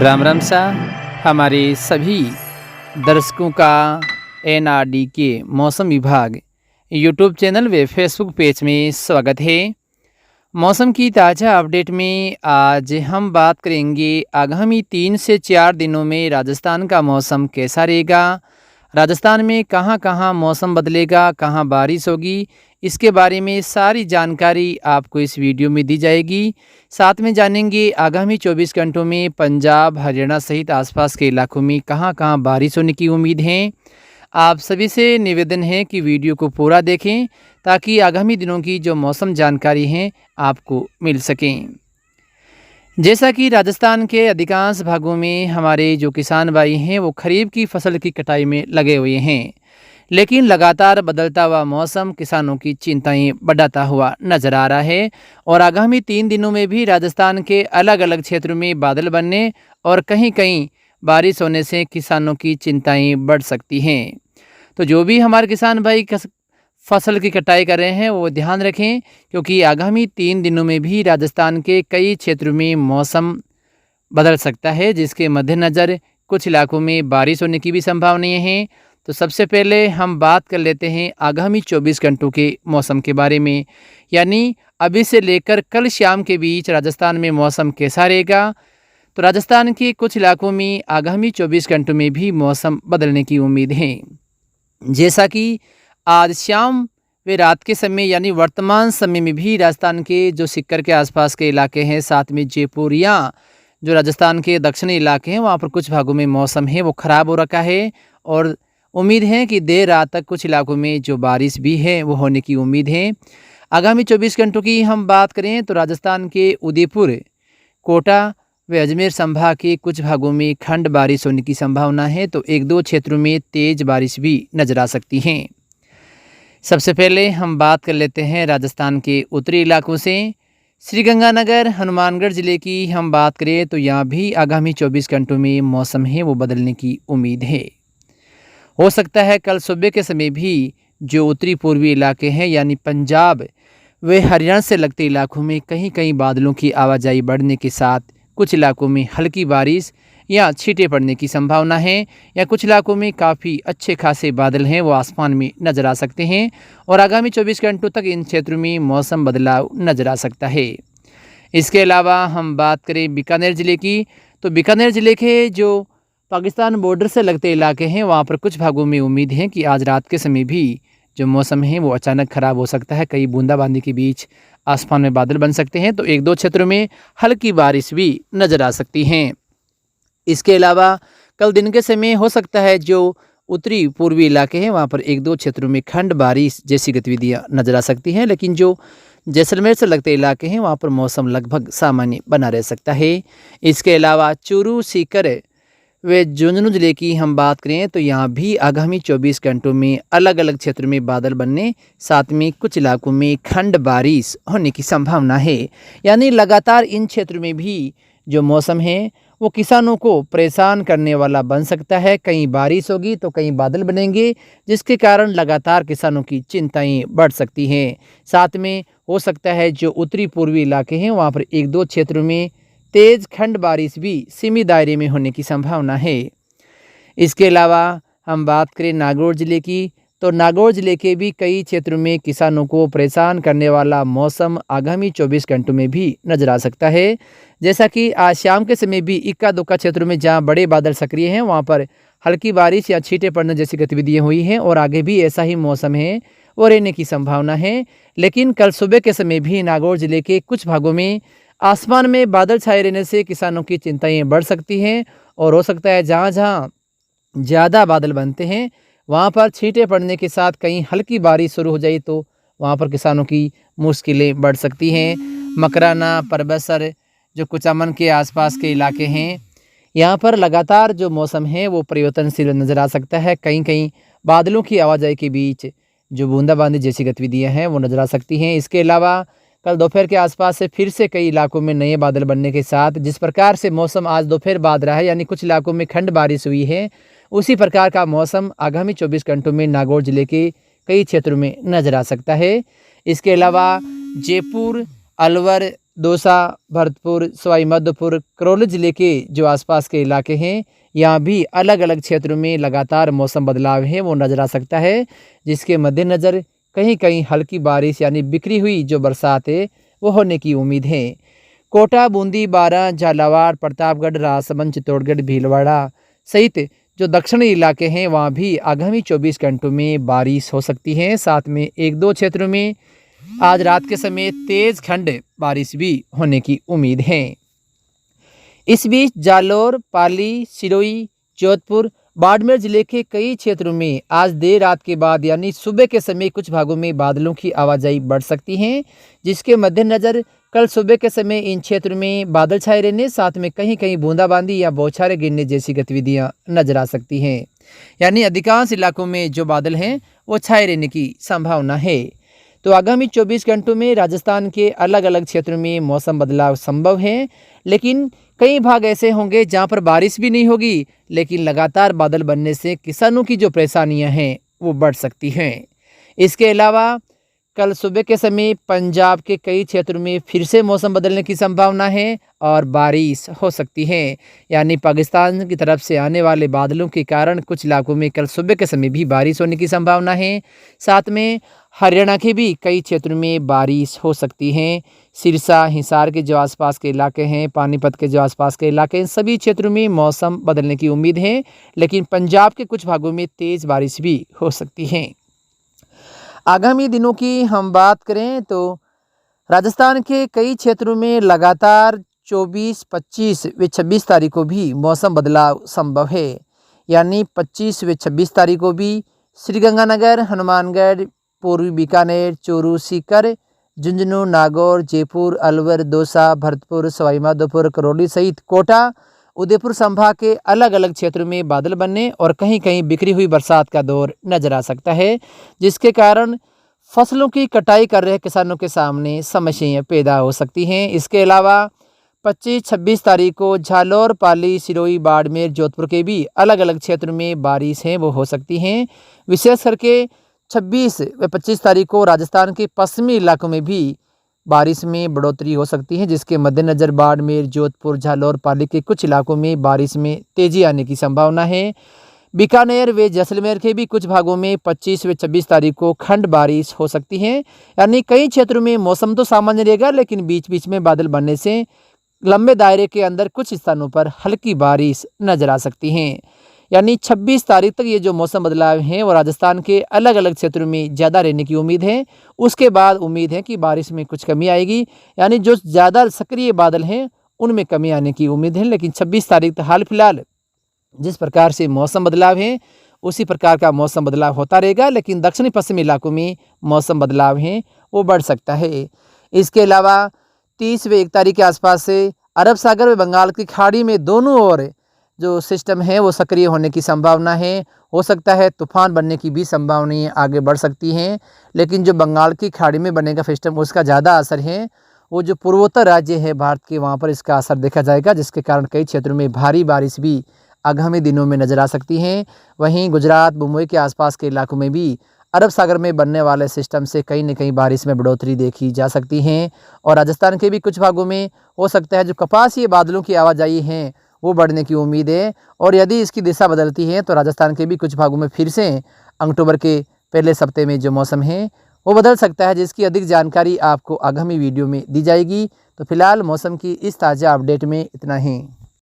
राम राम सा हमारे सभी दर्शकों का एनआरडी के मौसम विभाग यूट्यूब चैनल व फेसबुक पेज में स्वागत है। मौसम की ताज़ा अपडेट में आज हम बात करेंगे आगामी 3 से 4 दिनों में राजस्थान का मौसम कैसा रहेगा, राजस्थान में कहां कहां मौसम बदलेगा, कहां बारिश होगी, इसके बारे में सारी जानकारी आपको इस वीडियो में दी जाएगी। साथ में जानेंगे आगामी 24 घंटों में पंजाब, हरियाणा सहित आसपास के इलाकों में कहां कहां बारिश होने की उम्मीद है। आप सभी से निवेदन है कि वीडियो को पूरा देखें ताकि आगामी दिनों की जो मौसम जानकारी है आपको मिल सकें। जैसा कि राजस्थान के अधिकांश भागों में हमारे जो किसान भाई हैं वो खरीफ की फसल की कटाई में लगे हुए हैं, लेकिन लगातार बदलता हुआ मौसम किसानों की चिंताएं बढ़ाता हुआ नजर आ रहा है और आगामी 3 दिनों में भी राजस्थान के अलग अलग क्षेत्रों में बादल बनने और कहीं कहीं बारिश होने से किसानों की चिंताएं बढ़ सकती हैं। तो जो भी हमारे किसान भाई फसल की कटाई कर रहे हैं वो ध्यान रखें, क्योंकि आगामी 3 दिनों में भी राजस्थान के कई क्षेत्रों में मौसम बदल सकता है, जिसके मद्देनज़र कुछ इलाकों में बारिश होने की भी संभावनाएं हैं। तो सबसे पहले हम बात कर लेते हैं आगामी 24 घंटों के मौसम के बारे में, यानी अभी से लेकर कल शाम के बीच राजस्थान में मौसम कैसा रहेगा। तो राजस्थान के कुछ इलाकों में आगामी 24 घंटों में भी मौसम बदलने की उम्मीद है। जैसा कि आज शाम व रात के समय यानी वर्तमान समय में भी राजस्थान के जो सीकर के आसपास के इलाके हैं, साथ में जयपुर या जो राजस्थान के दक्षिणी इलाके हैं वहाँ पर कुछ भागों में मौसम है वो ख़राब हो रखा है और उम्मीद है कि देर रात तक कुछ इलाकों में जो बारिश भी है वो होने की उम्मीद है। आगामी 24 घंटों की हम बात करें तो राजस्थान के उदयपुर, कोटा व अजमेर संभाग के कुछ भागों में खंड बारिश होने की संभावना है, तो 1-2 क्षेत्रों में तेज़ बारिश भी नजर आ सकती हैं। सबसे पहले हम बात कर लेते हैं राजस्थान के उत्तरी इलाकों से। श्रीगंगानगर, हनुमानगढ़ ज़िले की हम बात करें तो यहाँ भी आगामी 24 घंटों में मौसम है वो बदलने की उम्मीद है। हो सकता है कल सुबह के समय भी जो उत्तरी पूर्वी इलाके हैं यानी पंजाब व हरियाणा से लगते इलाकों में कहीं कहीं बादलों की आवाजाही बढ़ने के साथ कुछ इलाकों में हल्की बारिश या छींटे पड़ने की संभावना है, या कुछ इलाकों में काफ़ी अच्छे खासे बादल हैं वो आसमान में नज़र आ सकते हैं और आगामी 24 घंटों तक इन क्षेत्रों में मौसम बदलाव नज़र आ सकता है। इसके अलावा हम बात करें बीकानेर ज़िले की, तो बीकानेर ज़िले के जो पाकिस्तान बॉर्डर से लगते इलाके हैं वहाँ पर कुछ भागों में उम्मीद है कि आज रात के समय भी जो मौसम है वो अचानक ख़राब हो सकता है। कई बूंदाबांदी के बीच आसमान में बादल बन सकते हैं, तो 1-2 क्षेत्रों में हल्की बारिश भी नज़र आ सकती हैं। इसके अलावा कल दिन के समय हो सकता है जो उत्तरी पूर्वी इलाके हैं वहाँ पर 1-2 क्षेत्रों में खंड बारिश जैसी गतिविधियाँ नज़र आ सकती हैं, लेकिन जो जैसलमेर से लगते इलाके हैं वहाँ पर मौसम लगभग सामान्य बना रह सकता है। इसके अलावा चूरू, सीकर व झुंझुनू ज़िले की हम बात करें तो यहाँ भी आगामी 24 घंटों में अलग अलग क्षेत्रों में बादल बनने, साथ में कुछ इलाकों में खंड बारिश होने की संभावना है। यानी लगातार इन क्षेत्रों में भी जो मौसम है वो किसानों को परेशान करने वाला बन सकता है। कहीं बारिश होगी तो कहीं बादल बनेंगे, जिसके कारण लगातार किसानों की चिंताएं बढ़ सकती हैं। साथ में हो सकता है जो उत्तरी पूर्वी इलाके हैं वहाँ पर 1-2 क्षेत्रों में तेज़ खंड बारिश भी सीमित दायरे में होने की संभावना है। इसके अलावा हम बात करें नागौर ज़िले की, तो नागौर ज़िले के भी कई क्षेत्रों में किसानों को परेशान करने वाला मौसम आगामी 24 घंटों में भी नज़र आ सकता है। जैसा कि आज शाम के समय भी इक्का-दुक्का क्षेत्रों में जहां बड़े बादल सक्रिय हैं वहां पर हल्की बारिश या छींटे पड़ने जैसी गतिविधियां हुई हैं और आगे भी ऐसा ही मौसम है वो रहने की संभावना है। लेकिन कल सुबह के समय भी नागौर ज़िले के कुछ भागों में आसमान में बादल छाए रहने से किसानों की चिंताएँ बढ़ सकती हैं और हो सकता है जहाँ जहाँ ज़्यादा बादल बनते हैं वहाँ पर छींटे पड़ने के साथ कहीं हल्की बारिश शुरू हो जाए तो वहाँ पर किसानों की मुश्किलें बढ़ सकती हैं। मकराना, परबसर, जो कुचामन के आसपास के इलाके हैं यहाँ पर लगातार जो मौसम है वो परिवर्तनशील नज़र आ सकता है। कहीं कहीं बादलों की आवाजाही के बीच जो बूंदाबांदी जैसी गतिविधियाँ हैं वो नज़र आ सकती हैं। इसके अलावा कल दोपहर के आसपास से फिर से कई इलाकों में नए बादल बनने के साथ जिस प्रकार से मौसम आज दोपहर बाद रहा है, यानी कुछ इलाकों में खंड बारिश हुई है, उसी प्रकार का मौसम आगामी 24 घंटों में नागौर ज़िले के कई क्षेत्रों में नज़र आ सकता है। इसके अलावा जयपुर, अलवर, दौसा, भरतपुर, सवाई माधोपुर, करौली ज़िले के जो आसपास के इलाके हैं, यहाँ भी अलग अलग क्षेत्रों में लगातार मौसम बदलाव है वो नज़र आ सकता है, जिसके मद्देनज़र कहीं कहीं हल्की बारिश यानी बिखरी हुई जो बरसात है वो होने की उम्मीद है। कोटा, बूंदी, बारां, झालावाड़, प्रतापगढ़, राजसमंद, चित्तौड़गढ़, भीलवाड़ा सहित जो दक्षिणी इलाके हैं वहाँ भी आगामी 24 घंटों में बारिश हो सकती है। साथ में एक दो क्षेत्रों में आज रात के समय तेज़ ठंड बारिश भी होने की उम्मीद है। इस बीच जालौर, पाली, सिरोही, जोधपुर, बाड़मेर जिले के कई क्षेत्रों में आज देर रात के बाद यानी सुबह के समय कुछ भागों में बादलों की आवाजाही बढ़ सकती है, जिसके मद्देनज़र कल सुबह के समय इन क्षेत्रों में बादल छाए रहने, साथ में कहीं कहीं बूंदाबांदी या बौछारें गिरने जैसी गतिविधियां नजर आ सकती हैं। यानी अधिकांश इलाकों में जो बादल हैं वो छाए रहने की संभावना है। तो आगामी 24 घंटों में राजस्थान के अलग अलग क्षेत्रों में मौसम बदलाव संभव है, लेकिन कई भाग ऐसे होंगे जहां पर बारिश भी नहीं होगी, लेकिन लगातार बादल बनने से किसानों की जो परेशानियां हैं वो बढ़ सकती हैं। इसके अलावा कल सुबह के समय पंजाब के कई क्षेत्रों में फिर से मौसम बदलने की संभावना है और बारिश हो सकती है। यानी पाकिस्तान की तरफ से आने वाले बादलों के कारण कुछ इलाकों में कल सुबह के समय भी बारिश होने की संभावना है। साथ में हरियाणा के भी कई क्षेत्रों में बारिश हो सकती है। सिरसा, हिसार के जो आसपास के इलाके हैं, पानीपत के जो आसपास के इलाके हैं, सभी क्षेत्रों में मौसम बदलने की उम्मीद है, लेकिन पंजाब के कुछ भागों में तेज़ बारिश भी हो सकती है। आगामी दिनों की हम बात करें तो राजस्थान के कई क्षेत्रों में लगातार 24, 25 व 26 तारीख को भी मौसम बदलाव संभव है। यानी 25 व 26 तारीख को भी श्रीगंगानगर, हनुमानगढ़, पूर्वी बीकानेर, चूरू, सीकर, झुंझुनू, नागौर, जयपुर, अलवर, दौसा, भरतपुर, सवाई माधोपुर, करौली सहित कोटा, उदयपुर संभाग के अलग अलग क्षेत्रों में बादल बनने और कहीं कहीं बिखरी हुई बरसात का दौर नजर आ सकता है, जिसके कारण फसलों की कटाई कर रहे किसानों के सामने समस्याएं पैदा हो सकती हैं। इसके अलावा 25-26 तारीख को जालौर, पाली, सिरोही, बाड़मेर, जोधपुर के भी अलग अलग क्षेत्रों में बारिश है वो हो सकती हैं। विशेष करके 26 व 25 तारीख को राजस्थान के पश्चिमी इलाकों में भी बारिश में बढ़ोतरी हो सकती है, जिसके मद्देनज़र बाड़मेर, जोधपुर, जालौर, पाली के कुछ इलाकों में बारिश में तेजी आने की संभावना है। बीकानेर व जैसलमेर के भी कुछ भागों में 25 व 26 तारीख को खंड बारिश हो सकती है। यानी कई क्षेत्रों में मौसम तो सामान्य रहेगा, लेकिन बीच बीच में बादल बनने से लंबे दायरे के अंदर कुछ स्थानों पर हल्की बारिश नजर आ सकती है। यानी 26 तारीख तक ये जो मौसम बदलाव हैं वो राजस्थान के अलग अलग क्षेत्रों में ज़्यादा रहने की उम्मीद है। उसके बाद उम्मीद है कि बारिश में कुछ कमी आएगी, यानी जो ज़्यादा सक्रिय बादल हैं उनमें कमी आने की उम्मीद है। लेकिन 26 तारीख तक हाल फिलहाल जिस प्रकार से मौसम बदलाव है उसी प्रकार का मौसम बदलाव होता रहेगा, लेकिन दक्षिणी पश्चिमी इलाकों में मौसम बदलाव है वो बढ़ सकता है। इसके अलावा 30 व 1 तारीख के आसपास से अरब सागर व बंगाल की खाड़ी में दोनों ओर जो सिस्टम है वो सक्रिय होने की संभावना है। हो सकता है तूफान बनने की भी संभावनाएं आगे बढ़ सकती हैं, लेकिन जो बंगाल की खाड़ी में बनेगा सिस्टम उसका ज़्यादा असर है। वो जो पूर्वोत्तर राज्य है भारत के, वहाँ पर इसका असर देखा जाएगा, जिसके कारण कई क्षेत्रों में भारी बारिश भी आगामी दिनों में नजर आ सकती हैं। वहीं गुजरात, मुंबई के आसपास के इलाकों में भी अरब सागर में बनने वाले सिस्टम से कहीं न कहीं बारिश में बढ़ोतरी देखी जा सकती है। और राजस्थान के भी कुछ भागों में हो सकता है जो कपासीय बादलों की आवाजाही हैं वो बढ़ने की उम्मीद है। और यदि इसकी दिशा बदलती है तो राजस्थान के भी कुछ भागों में फिर से अक्टूबर के पहले सप्ताह में जो मौसम है वो बदल सकता है, जिसकी अधिक जानकारी आपको आगामी वीडियो में दी जाएगी। तो फिलहाल मौसम की इस ताज़ा अपडेट में इतना ही।